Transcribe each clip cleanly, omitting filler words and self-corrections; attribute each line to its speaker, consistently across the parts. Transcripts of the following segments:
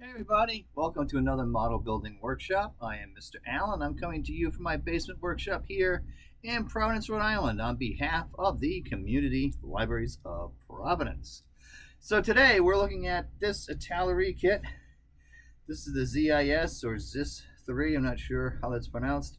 Speaker 1: Hey everybody, welcome to another model building workshop. I am Mr. Allen. I'm coming to you from my basement workshop here in Providence, Rhode Island on behalf of the Community Libraries of Providence. So today we're looking at this Italeri kit. This is the ZIS or ZIS-3, I'm not sure how that's pronounced.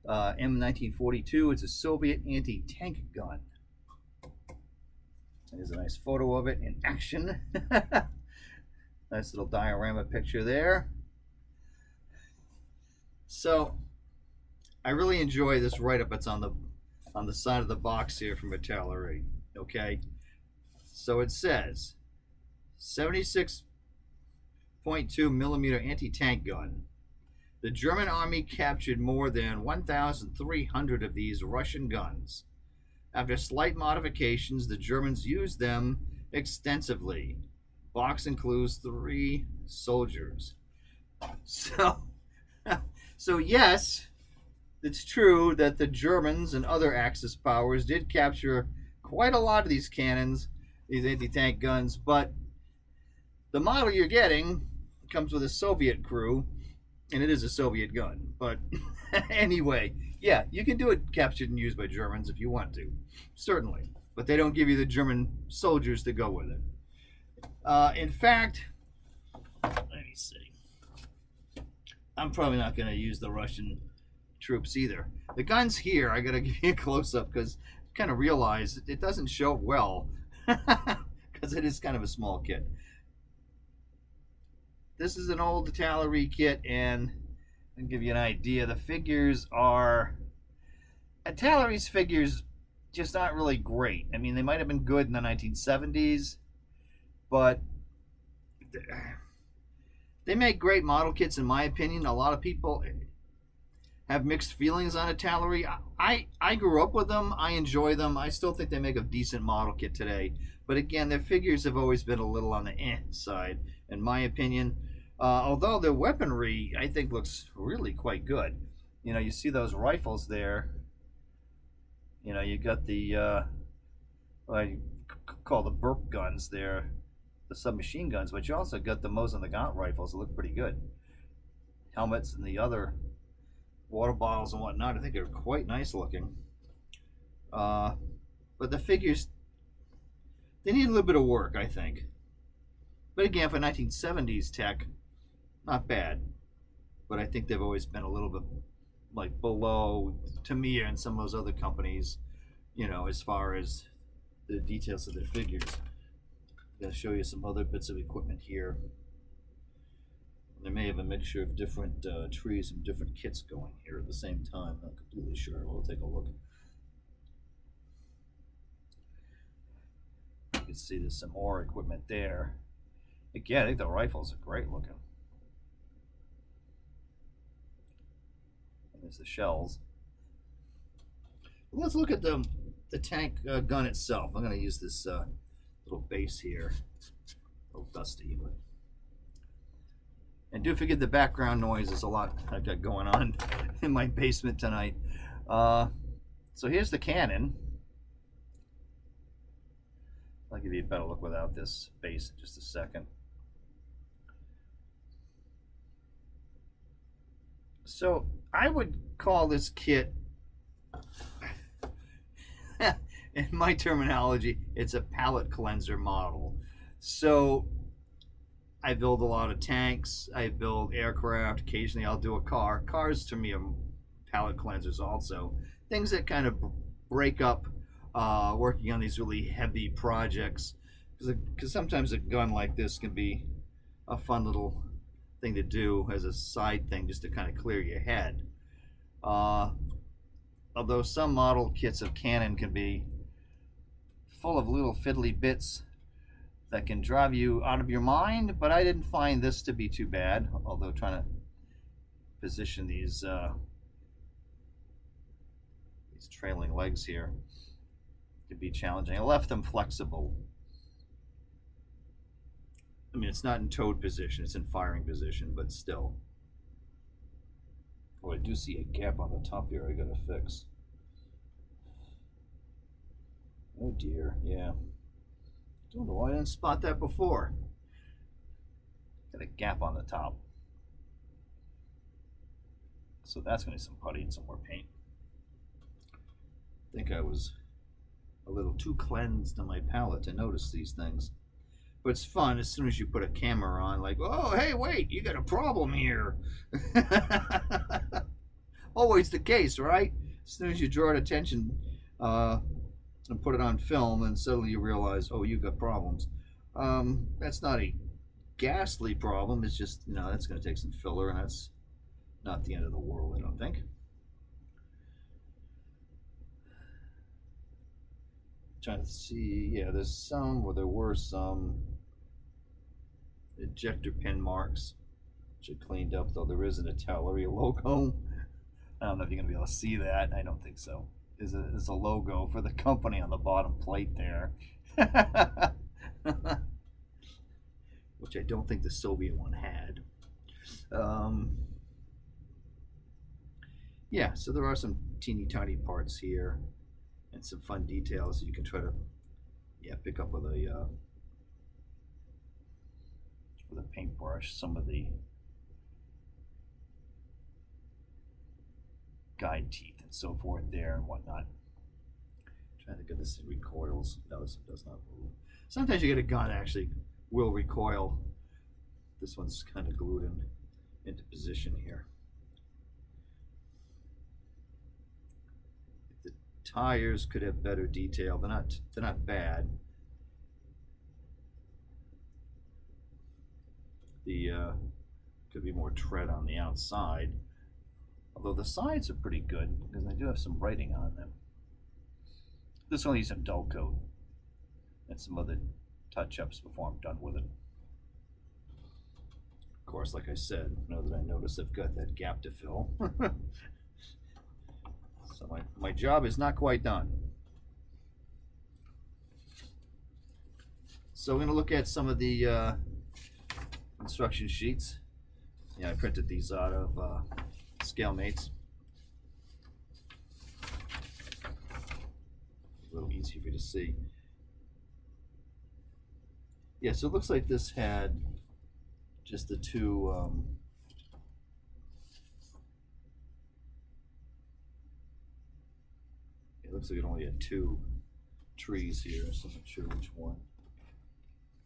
Speaker 1: M1942, it's a Soviet anti-tank gun. There's a nice photo of it in action. Nice little diorama picture there. So I really enjoy this write-up. It's on the side of the box here from Italeri. Okay, so it says 76.2 millimeter anti-tank gun. The German army captured more than 1,300 of these Russian guns. After slight modifications, the Germans used them extensively. Box includes 3 soldiers. So yes, it's true that the Germans and other Axis powers did capture quite a lot of these cannons, these anti-tank guns, but the model you're getting comes with a Soviet crew, and it is a Soviet gun. But anyway, yeah, you can do it captured and used by Germans if you want to, certainly. But they don't give you the German soldiers to go with it. In fact, let me see. I'm probably not going to use the Russian troops either. The guns here, I got to give you a close-up because I kind of realize it doesn't show well because it is kind of a small kit. This is an old Italeri kit, and I'll give you an idea. The figures are... Italeri's figures just not really great. I mean, they might have been good in the 1970s, but they make great model kits, in my opinion. A lot of people have mixed feelings on Italeri. I grew up with them. I enjoy them. I still think they make a decent model kit today. But again, their figures have always been a little on the side, in my opinion. Although their weaponry, I think, looks really quite good. You know, you see those rifles there. You know, you got the, what I call the burp guns there. The submachine guns, but you also got the Mosin Nagant rifles that look pretty good. Helmets and the other water bottles and whatnot, I think they're quite nice looking. But the figures, they need a little bit of work, I think. But again, for 1970s tech, not bad. But I think they've always been a little bit like below Tamiya and some of those other companies, you know, as far as the details of their figures. I'm going to show you some other bits of equipment here. They may have a mixture of different trees and different kits going here at the same time. Not completely sure. We'll take a look. You can see there's some more equipment there. Again, I think the rifles are great looking. And there's the shells. Let's look at the tank gun itself. I'm going to use this little base here. A little dusty, but... And do forget the background noise. There's a lot I've got going on in my basement tonight. So here's the cannon. I'll give you a better look without this base in just a second. So I would call this kit, in my terminology, it's a palette cleanser model. So I build a lot of tanks, I build aircraft, occasionally I'll do a car. Cars to me are palette cleansers also. Things that kind of break up working on these really heavy projects. Because sometimes a gun like this can be a fun little thing to do as a side thing just to kind of clear your head. Although some model kits of cannon can be full of little fiddly bits that can drive you out of your mind, but I didn't find this to be too bad, although trying to position these trailing legs here could be challenging. I left them flexible. I mean, it's not in towed position, it's in firing position, but still. Oh, I do see a gap on the top here I gotta fix. Oh dear, yeah. Don't know why I didn't spot that before. Got a gap on the top. So that's going to be some putty and some more paint. I think I was a little too cleansed on my palette to notice these things. But it's fun as soon as you put a camera on, like, oh, hey, wait, you got a problem here. Always the case, right? As soon as you draw attention and put it on film, and suddenly you realize, oh, you got problems. That's not a ghastly problem. It's just, you know, that's going to take some filler, and that's not the end of the world, I don't think. Trying to see, yeah, there's some, or there were some ejector pin marks, which I cleaned up, though there is an Italeri logo. I don't know if you're going to be able to see that. I don't think so. There's a logo for the company on the bottom plate there. Which I don't think the Soviet one had. Yeah, so there are some teeny tiny parts here and some fun details that you can try to pick up with a paintbrush. Some of the guide teeth and so forth there and whatnot. Trying to get this thing recoils. No, this does not move. Sometimes you get a gun that actually will recoil. This one's kind of glued into position here. The tires could have better detail. They're not bad. The could be more tread on the outside. Although the sides are pretty good because they do have some writing on them. This one needs some dull coat and some other touch-ups before I'm done with it. Of course, like I said, now that I notice I've got that gap to fill. So my job is not quite done. So we're going to look at some of the instruction sheets. Yeah, I printed these out of ScaleMates. A little easier for you to see. Yeah, so it looks like this had just the two it looks like it only had two trees here, so I'm not sure which one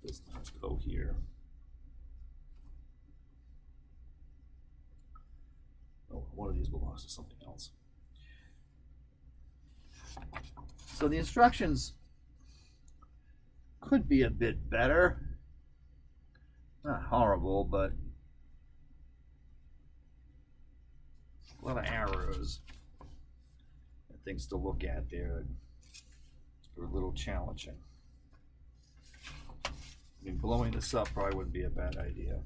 Speaker 1: does not go here. Oh, one of these belongs to something else. So the instructions could be a bit better. Not horrible, but a lot of arrows and things to look at there. They're a little challenging. I mean, blowing this up probably wouldn't be a bad idea.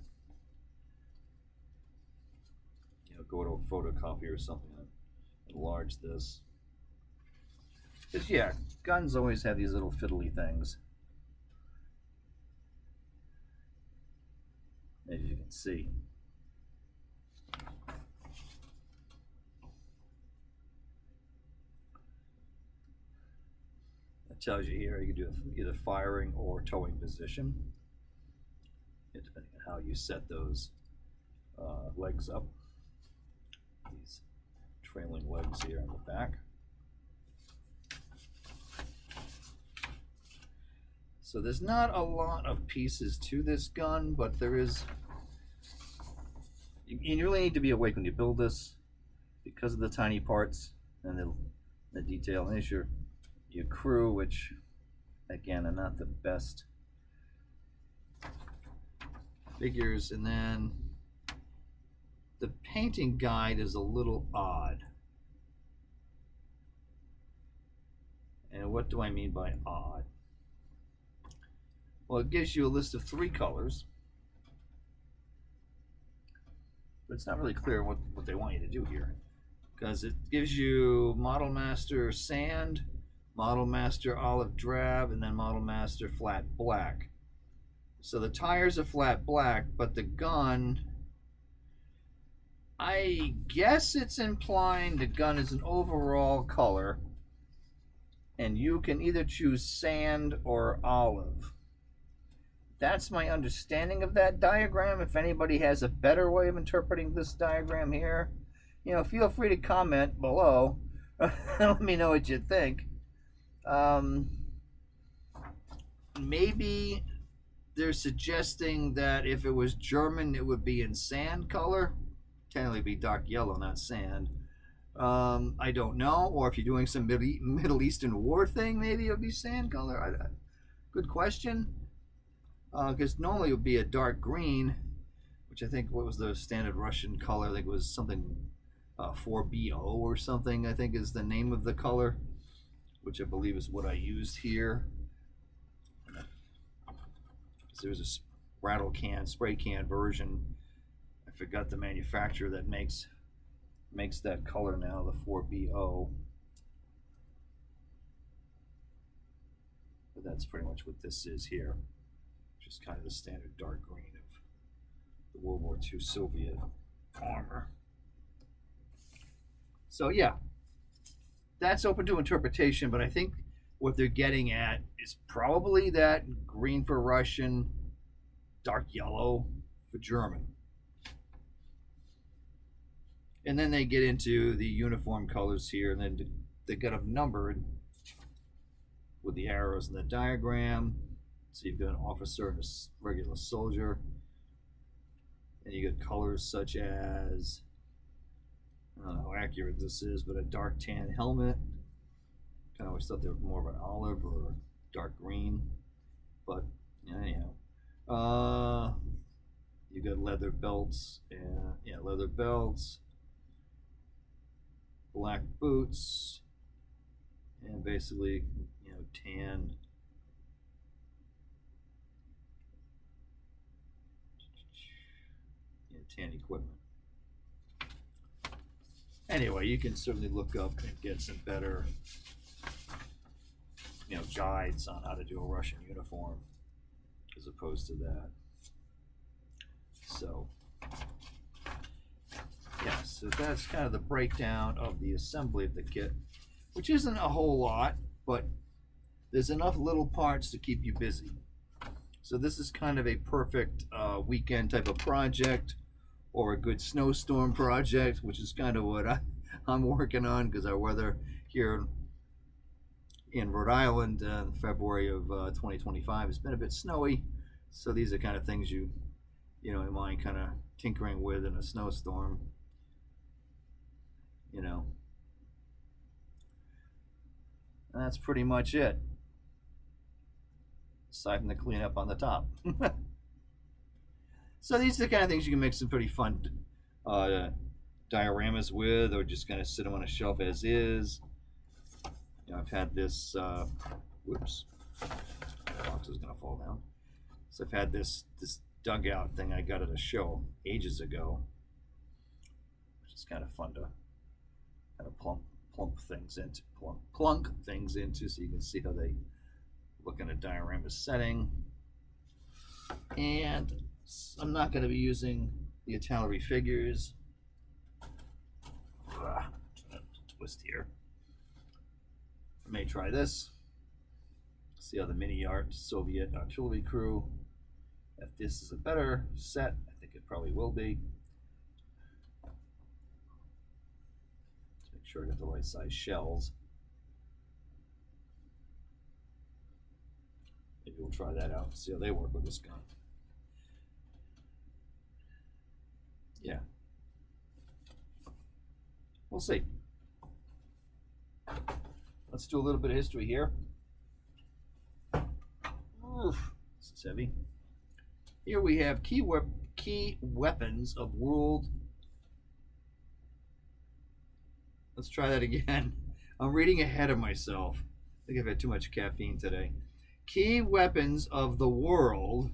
Speaker 1: You know, go to a photocopy or something and enlarge this. Because, yeah, guns always have these little fiddly things. As you can see. That tells you here you can do either firing or towing position, depending on how you set those legs up. These trailing legs here on the back. So there's not a lot of pieces to this gun, but there is. You really need to be awake when you build this because of the tiny parts and the detail. And there's your crew, which again are not the best figures. And then the painting guide is a little odd. And what do I mean by odd? Well, it gives you a list of 3 colors, but it's not really clear what they want you to do here, because it gives you Model Master Sand, Model Master Olive Drab, and then Model Master Flat Black. So the tires are flat black, but the gun, I guess it's implying the gun is an overall color, and you can either choose sand or olive. that's my understanding of that diagram. If anybody has a better way of interpreting this diagram here, feel free to comment below. Let me know what you think. Maybe they're suggesting that if it was German, it would be in sand color. Technically, be dark yellow, not sand. I don't know. Or if you're doing some Middle Eastern war thing, maybe it would be sand color. Good question. Because normally it would be a dark green, which I think, what was the standard Russian color? I think it was something 4BO or something, I think is the name of the color, which I believe is what I used here. There's a rattle can, spray can version. I forgot the manufacturer that makes that color now, the 4BO. But that's pretty much what this is here, which is kind of the standard dark green of the World War II Soviet armor. So yeah, that's open to interpretation, but I think what they're getting at is probably that green for Russian, dark yellow for German. And then they get into the uniform colors here, and then they got them numbered with the arrows in the diagram. So you've got an officer and a regular soldier. And you get colors such as, I don't know how accurate this is, but a dark tan helmet. I always thought they were more of an olive or dark green, but anyhow. You got leather belts, and leather belts, black boots, and basically, tan. Tan equipment. Anyway, you can certainly look up and get some better guides on how to do a Russian uniform as opposed to that. So yeah, so that's kind of the breakdown of the assembly of the kit, which isn't a whole lot, but there's enough little parts to keep you busy. So this is kind of a perfect weekend type of project, or a good snowstorm project, which is kind of what I'm working on, because our weather here in Rhode Island in February of 2025 has been a bit snowy. So these are kind of things you mind kind of tinkering with in a snowstorm. And that's pretty much it, aside from the cleanup on the top. So these are the kind of things you can make some pretty fun dioramas with, or just kind of sit them on a shelf as is. I've had this, whoops, the box is gonna fall down. So I've had this dugout thing I got at a show ages ago, which is kind of fun to kind of plunk things into, so you can see how they look in a diorama setting. And I'm not going to be using the Italeri figures. Twist here. I may try this. See how the mini art Soviet artillery crew. If this is a better set, I think it probably will be. Let's make sure I got the right size shells. Maybe we'll try that out and see how they work with this gun. Yeah. We'll see. Let's do a little bit of history here. Oof, this is heavy. Here we have key weapons of world. Let's try that again. I'm reading ahead of myself. I think I've had too much caffeine today. Key weapons of the world: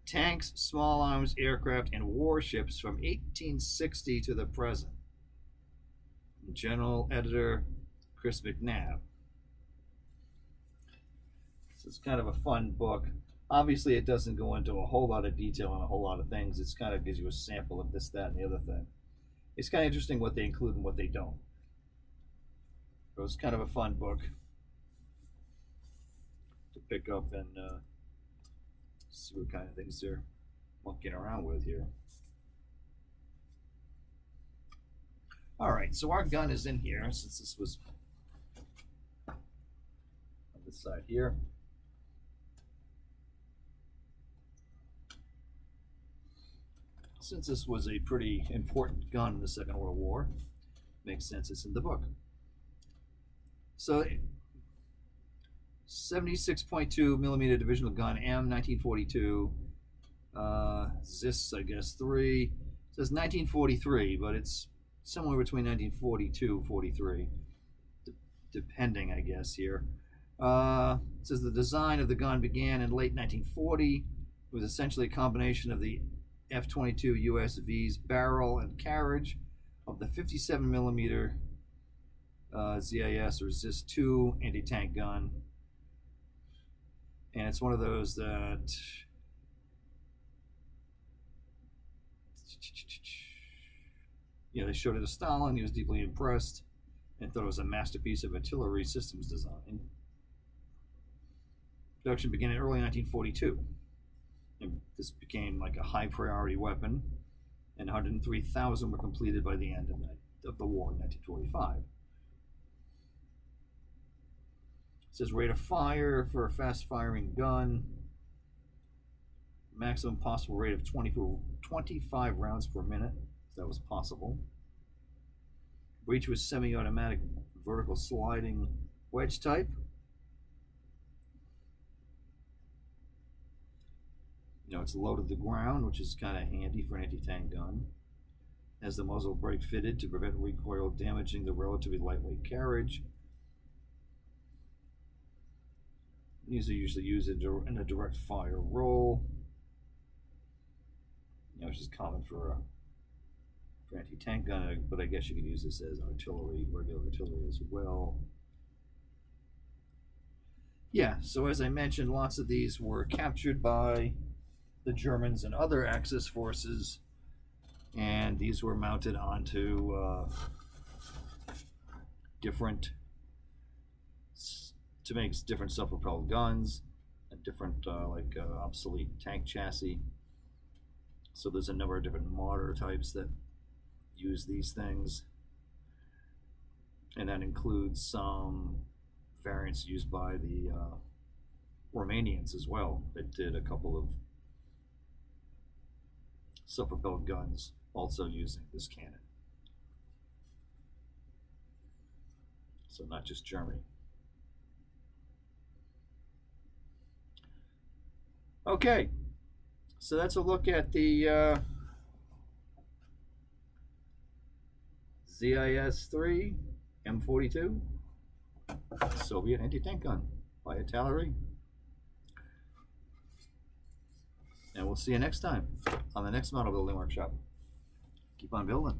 Speaker 1: tanks, small arms, aircraft, and warships from 1860 to the present. General Editor Chris McNabb. So it's kind of a fun book. Obviously, it doesn't go into a whole lot of detail on a whole lot of things. It's kind of gives you a sample of this, that, and the other thing. It's kind of interesting what they include and what they don't. So it's kind of a fun book to pick up and See what kind of things they're monkeying around with here. All right, so our gun is in here since this was on this side here. Since this was a pretty important gun in the Second World War, makes sense it's in the book. So 76.2 millimeter divisional gun, M 1942, ZIS, I guess, 3. It says 1943, but it's somewhere between 1942 43, depending, I guess, here. It says the design of the gun began in late 1940. It was essentially a combination of the F-22 USV's barrel and carriage of the 57 millimeter ZIS or ZIS-2 anti-tank gun. And it's one of those that they showed it to Stalin. He was deeply impressed and thought it was a masterpiece of artillery systems design. Production began in early 1942. And this became like a high priority weapon, and 103,000 were completed by the end of the war in 1945. It says rate of fire for a fast firing gun, maximum possible rate of 25 rounds per minute, if that was possible. Breech was semi-automatic vertical sliding wedge type. It's low to the ground, which is kind of handy for an anti-tank gun. Has the muzzle brake fitted to prevent recoil damaging the relatively lightweight carriage. These are usually used in a direct fire role, which is common for anti-tank gun, but I guess you could use this as artillery, regular artillery as well. Yeah, so as I mentioned, lots of these were captured by the Germans and other Axis forces, and these were mounted onto to make different self-propelled guns and different obsolete tank chassis. So there's a number of different mortar types that use these things, and that includes some variants used by the Romanians as well that did a couple of self-propelled guns also using this cannon. So not just Germany. Okay, so that's a look at the ZIS-3 M42 Soviet anti-tank gun by Italeri. And we'll see you next time on the next model building workshop. Keep on building.